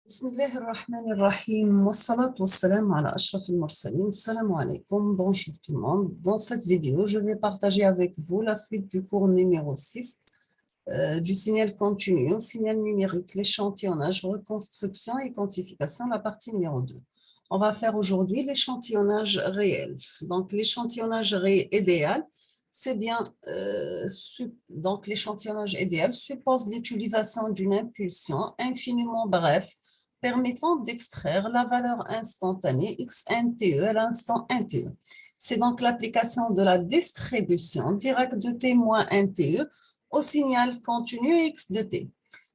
بسم الله الرحمن الرحيم والصلاة والسلام على أشرف المرسلين. Assalamu alaikum, bonjour tout le monde. Dans cette vidéo, je vais partager avec vous la suite du cours numéro 6 du signal continu au signal numérique, l'échantillonnage, reconstruction et quantification, la partie numéro 2. On va faire aujourd'hui l'échantillonnage réel. Donc, l'échantillonnage idéal, c'est bien, donc l'échantillonnage idéal suppose l'utilisation d'une impulsion infiniment brève permettant d'extraire la valeur instantanée XNTE à l'instant NTE. C'est donc l'application de la distribution directe de T moins NTE au signal continu X de T.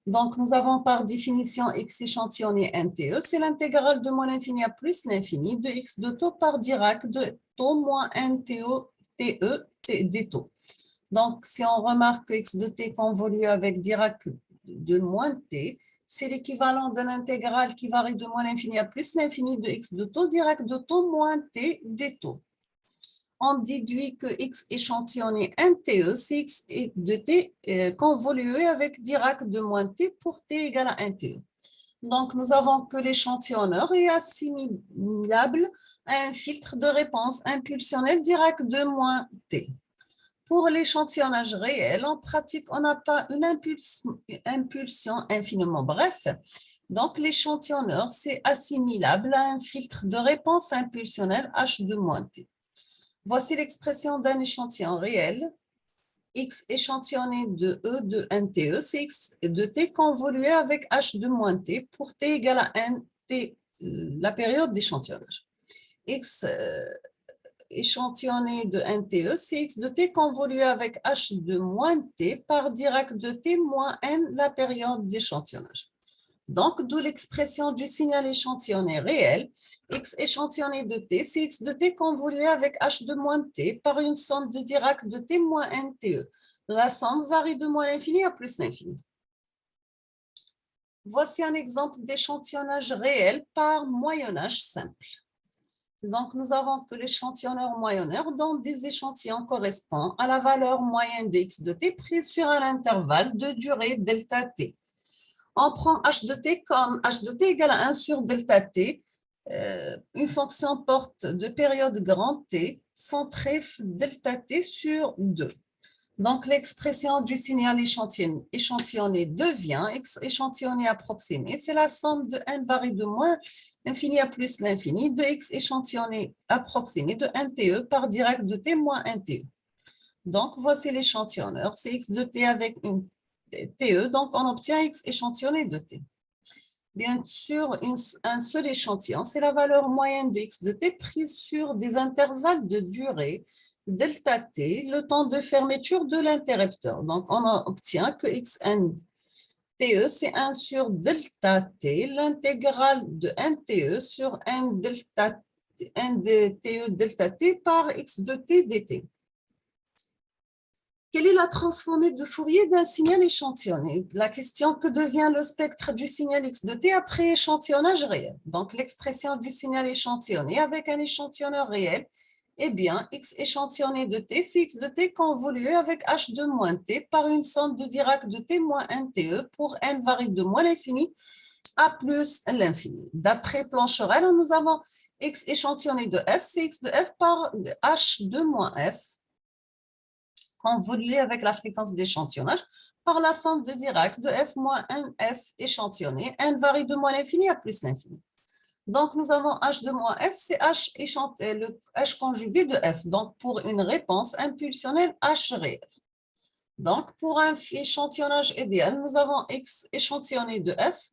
Donc, nous avons par définition X échantillonné NTE, c'est l'intégrale de moins l'infini à plus l'infini de X de taux par Dirac de taux moins NTE TE des taux. Donc, si on remarque que X de T convolue avec Dirac de moins T, c'est l'équivalent de l'intégrale qui varie de moins l'infini à plus l'infini de X de taux Dirac de taux moins T des taux. On déduit que X échantillonné NTE, c'est X de T convolué avec Dirac de moins T pour T égale à NTE. Donc, nous avons que l'échantillonneur est assimilable à un filtre de réponse impulsionnel Dirac de moins T. Pour l'échantillonnage réel, en pratique, on n'a pas une impulsion infiniment bref. Donc, l'échantillonneur, c'est assimilable à un filtre de réponse impulsionnel H de moins T. Voici l'expression d'un échantillon réel. X échantillonné de E de NTE, c'est X de T convolué avec H de moins T pour T égale à NT, la période d'échantillonnage. X échantillonné de NTE, c'est X de T convolué avec H de moins T par Dirac de T moins N, la période d'échantillonnage. Donc, d'où l'expression du signal échantillonné réel. X échantillonné de T, c'est X de T convolué avec H de moins T par une somme de Dirac de T moins NTE. La somme varie de moins l'infini à plus l'infini. Voici un exemple d'échantillonnage réel par moyennage simple. Donc, nous avons que l'échantillonneur moyenneur dont des échantillons correspondent à la valeur moyenne de X de T prise sur un intervalle de durée delta T. On prend H de T comme H de T égale à 1 sur delta T, une fonction porte de période grand T centrée delta T sur 2. Donc, l'expression du signal échantillonné devient X échantillonné approximé. C'est la somme de N varie de moins l'infini à plus l'infini de X échantillonné approximé de NTE par Dirac de T moins NTE. Donc, voici l'échantillonneur. C'est X de T avec une TE, donc on obtient X échantillonné de T. Bien sûr, un seul échantillon, c'est la valeur moyenne de X de T prise sur des intervalles de durée delta T, le temps de fermeture de l'interrupteur. Donc, on obtient que Xn TE, c'est 1 sur delta T, l'intégrale de NTE sur N de TE delta T par X de T dt. Quelle est la transformée de Fourier d'un signal échantillonné? La question, que devient le spectre du signal X de T après échantillonnage réel? Donc, l'expression du signal échantillonné avec un échantillonneur réel, eh bien, X échantillonné de T, c'est X de T convolué avec H de moins T par une somme de Dirac de T moins NTE pour N varie de moins l'infini à plus l'infini. D'après Plancherel, nous avons X échantillonné de F, c'est X de F par H de moins F, convolué avec la fréquence d'échantillonnage par la somme de Dirac de F moins NF échantillonné. N varie de moins l'infini à plus l'infini. Donc, nous avons H de moins F, c'est le H conjugué de F. Donc, pour une réponse impulsionnelle H réel. Donc, pour un échantillonnage idéal, nous avons X échantillonné de F.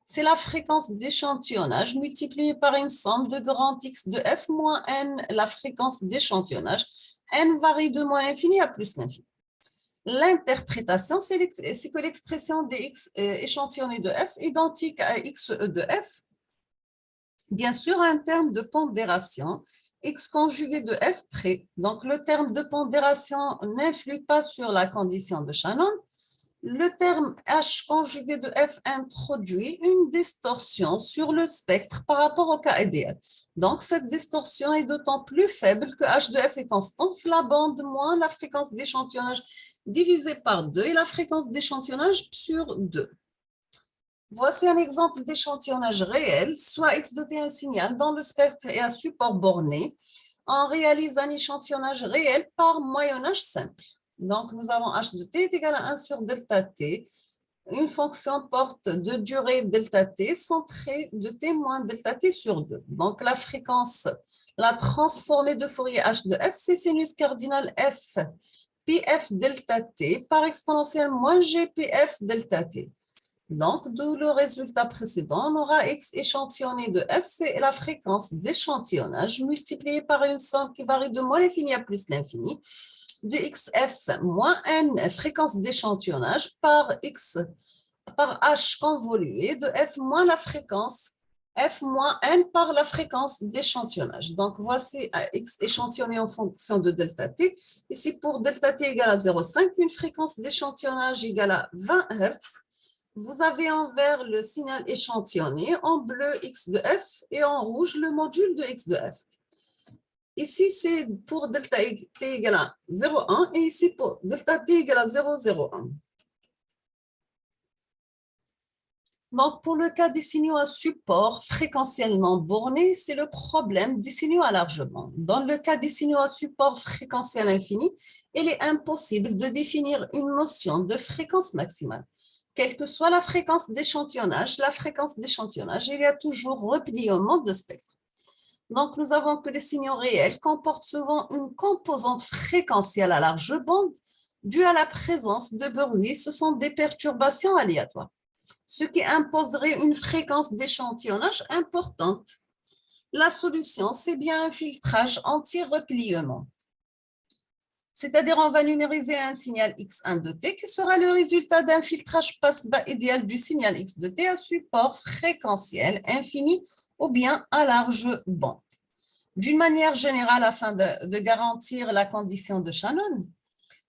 C'est la fréquence d'échantillonnage multipliée par une somme de grand X de F moins N, la fréquence d'échantillonnage. N varie de moins l'infini à plus l'infini. L'interprétation, c'est que l'expression des X échantillonnés de F est identique à XE de F. Bien sûr, un terme de pondération, X conjugué de F près. Donc, le terme de pondération n'influe pas sur la condition de Shannon. Le terme H conjugué de F introduit une distorsion sur le spectre par rapport au cas idéal. Donc, cette distorsion est d'autant plus faible que H de F est constant, la bande moins la fréquence d'échantillonnage divisée par 2 et la fréquence d'échantillonnage sur 2. Voici un exemple d'échantillonnage réel, soit x de t un signal dans le spectre et un support borné. On réalise un échantillonnage réel par moyennage simple. Donc, nous avons h de t est égal à 1 sur delta t. Une fonction porte de durée delta t centrée de t moins delta t sur 2. Donc, la fréquence, la transformée de Fourier h de f, c'est sinus cardinal f pf delta t par exponentielle moins gpf delta t. Donc, d'où le résultat précédent, on aura x échantillonné de f, c'est la fréquence d'échantillonnage multipliée par une somme qui varie de moins l'infini à plus l'infini, de xf moins n, fréquence d'échantillonnage, par x, par h convolué de f moins la fréquence, f moins n par la fréquence d'échantillonnage. Donc, voici x échantillonné en fonction de delta t. Ici, pour delta t égale à 0,5, une fréquence d'échantillonnage égale à 20 Hz. Vous avez en vert le signal échantillonné, en bleu x de f et en rouge le module de x de f. Ici, c'est pour delta t égale à 0,1 et ici pour delta t égale à 0,01. Donc, pour le cas des signaux à support fréquentiellement bornés, c'est le problème des signaux à large bande. Dans le cas des signaux à support fréquentiel infini, il est impossible de définir une notion de fréquence maximale. Quelle que soit la fréquence d'échantillonnage, il y a toujours repliement de spectre. Donc, nous avons que les signaux réels comportent souvent une composante fréquentielle à large bande due à la présence de bruit. Ce sont des perturbations aléatoires, ce qui imposerait une fréquence d'échantillonnage importante. La solution, c'est bien un filtrage anti-repliement. C'est-à-dire, on va numériser un signal x1 de t qui sera le résultat d'un filtrage passe-bas idéal du signal x de t à support fréquentiel infini ou bien à large bande. D'une manière générale, afin de garantir la condition de Shannon,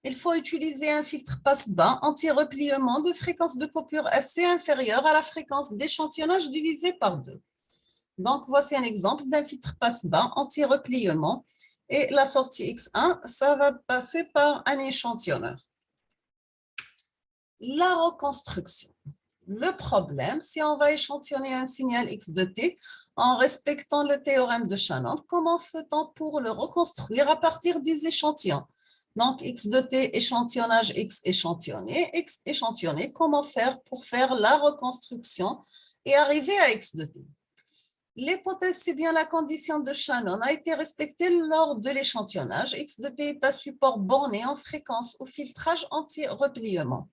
il faut utiliser un filtre passe-bas anti-repliement de fréquence de coupure FC inférieure à la fréquence d'échantillonnage divisée par 2. Donc, voici un exemple d'un filtre passe-bas anti-repliement. Et la sortie X1, ça va passer par un échantillonneur. La reconstruction. Le problème, si on va échantillonner un signal x de t en respectant le théorème de Shannon, comment fait-on pour le reconstruire à partir des échantillons? Donc, x de t, échantillonnage x échantillonné, comment faire pour faire la reconstruction et arriver à x de t? L'hypothèse, c'est bien la condition de Shannon a été respectée lors de l'échantillonnage. X de t est à support borné en fréquence au filtrage anti-repliement.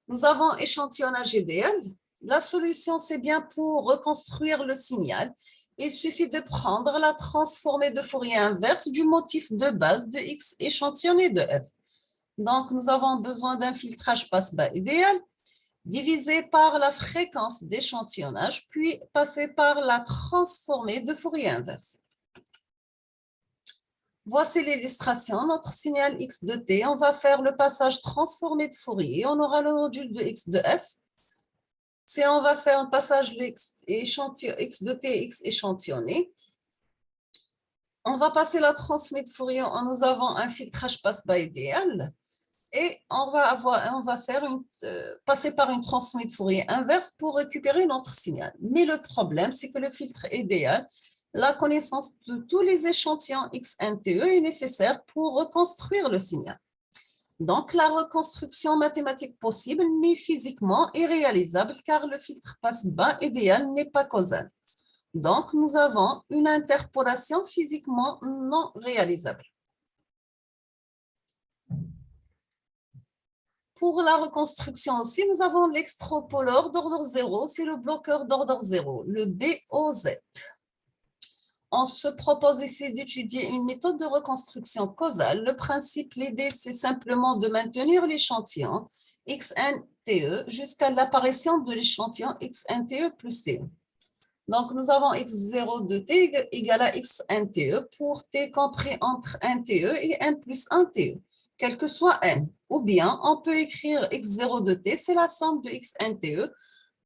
Nous avons échantillonnage idéal. La solution, c'est bien pour reconstruire le signal. Il suffit de prendre la transformée de Fourier inverse du motif de base de X échantillonné de F. Donc, nous avons besoin d'un filtrage passe-bas idéal divisé par la fréquence d'échantillonnage, puis passer par la transformée de Fourier inverse. Voici l'illustration. Notre signal x de t, on va faire le passage transformé de Fourier. On aura le module de x de f. Si on va faire un passage x de t, x échantillonné, on va passer la transformée de Fourier. Nous avons un filtrage passe-bas idéal. Et on va faire passer par une transformée de Fourier inverse pour récupérer notre signal. Mais le problème, c'est que le filtre idéal, la connaissance de tous les échantillons XNTE est nécessaire pour reconstruire le signal. Donc, la reconstruction mathématique possible, mais physiquement irréalisable car le filtre passe-bas idéal n'est pas causal. Donc, nous avons une interpolation physiquement non réalisable. Pour la reconstruction aussi, nous avons l'extrapoleur d'ordre 0, c'est le bloqueur d'ordre 0, le BOZ. On se propose ici d'étudier une méthode de reconstruction causale. Le principe, l'idée, c'est simplement de maintenir l'échantillon XNTE jusqu'à l'apparition de l'échantillon XNTE plus TE. Donc, nous avons x0 de t égale à xNTE pour t compris entre NTE et n plus 1 TE, quel que soit n. Ou bien, on peut écrire x0 de t, c'est la somme de xNTE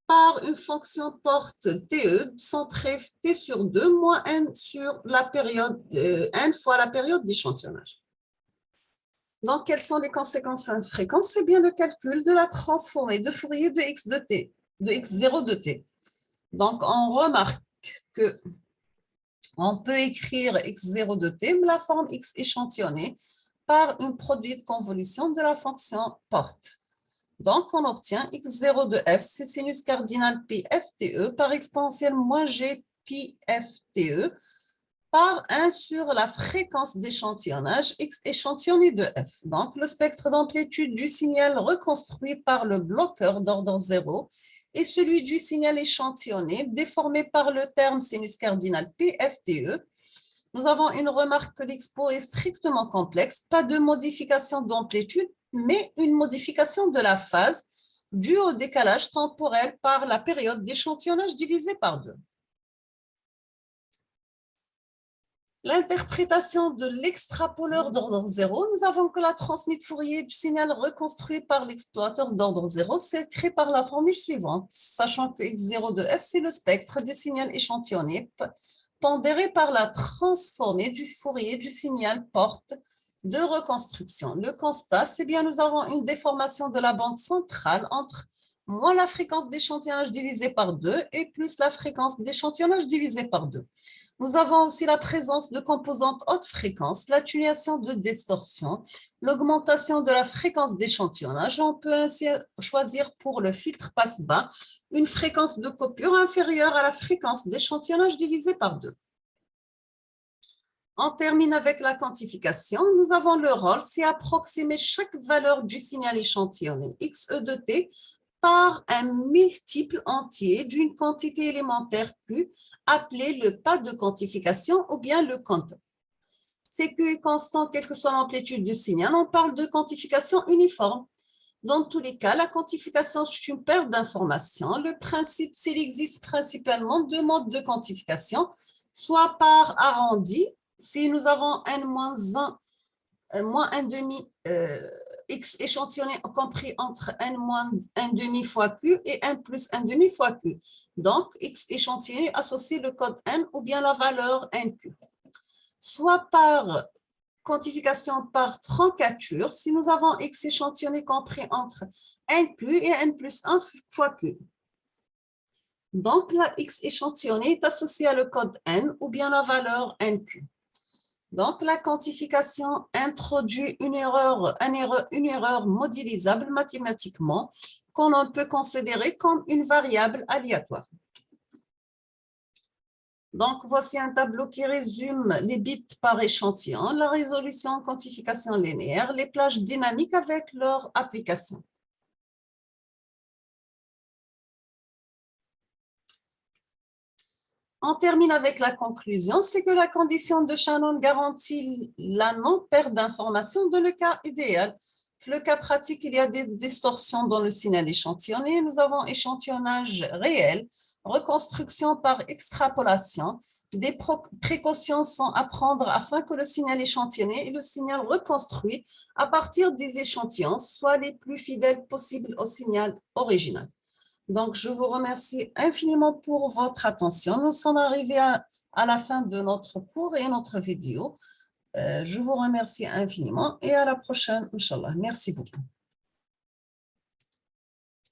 par une fonction porte TE centrée t sur 2 moins n sur la période, n fois la période d'échantillonnage. Donc, quelles sont les conséquences en fréquence? C'est bien le calcul de la transformée de Fourier de x de t. de x0 de t. Donc, on remarque que on peut écrire x0 de t, la forme x échantillonnée, par une produit de convolution de la fonction porte. Donc, on obtient x0 de f, c'est sinus cardinal pi fte par exponentielle moins g pi fte par 1 sur la fréquence d'échantillonnage x échantillonné de f. Donc, le spectre d'amplitude du signal reconstruit par le bloqueur d'ordre 0 et celui du signal échantillonné déformé par le terme sinus cardinal pi fte. Nous avons une remarque que l'expo est strictement complexe, pas de modification d'amplitude, mais une modification de la phase due au décalage temporel par la période d'échantillonnage divisée par 2. L'interprétation de l'extrapoleur d'ordre 0, nous avons que la transmise Fourier du signal reconstruit par l'explorateur d'ordre 0 s'écrit par la formule suivante, sachant que x0 de f, c'est le spectre du signal échantillonné pondéré par la transformée du Fourier du signal porte de reconstruction. Le constat, c'est bien nous avons une déformation de la bande centrale entre moins la fréquence d'échantillonnage divisée par 2 et plus la fréquence d'échantillonnage divisée par 2. Nous avons aussi la présence de composantes haute fréquence, l'atténuation de distorsion, l'augmentation de la fréquence d'échantillonnage. On peut ainsi choisir pour le filtre passe-bas une fréquence de coupure inférieure à la fréquence d'échantillonnage divisée par 2. On termine avec la quantification. Nous avons le rôle, c'est approximer chaque valeur du signal échantillonné xe de t par un multiple entier d'une quantité élémentaire Q, appelé le pas de quantification ou bien le quantum. C'est Q est constant, quelle que soit l'amplitude du signal, on parle de quantification uniforme. Dans tous les cas, la quantification, c'est une perte d'informations. Le principe, c'est qu'il existe principalement deux modes de quantification, soit par arrondi, si nous avons n-1, moins 1 demi x échantillonné compris entre n moins 1 demi fois q et n plus 1 demi fois q. Donc, x échantillonné associe le code n ou bien la valeur nq. Soit par quantification par truncature, si nous avons x échantillonné compris entre nq et n plus 1 fois q. Donc, la x échantillonnée est associée à le code n ou bien la valeur nq. Donc, la quantification introduit une erreur modélisable mathématiquement qu'on peut considérer comme une variable aléatoire. Donc, voici un tableau qui résume les bits par échantillon, la résolution en quantification linéaire, les plages dynamiques avec leur application. On termine avec la conclusion, c'est que la condition de Shannon garantit la non-perte d'informations dans le cas idéal. Dans le cas pratique, il y a des distorsions dans le signal échantillonné. Nous avons échantillonnage réel, reconstruction par extrapolation. Des précautions sont à prendre afin que le signal échantillonné et le signal reconstruit à partir des échantillons soient les plus fidèles possibles au signal original. Donc, je vous remercie infiniment pour votre attention. Nous sommes arrivés à la fin de notre cours et notre vidéo. Je vous remercie infiniment et à la prochaine, Inch'Allah. Merci beaucoup.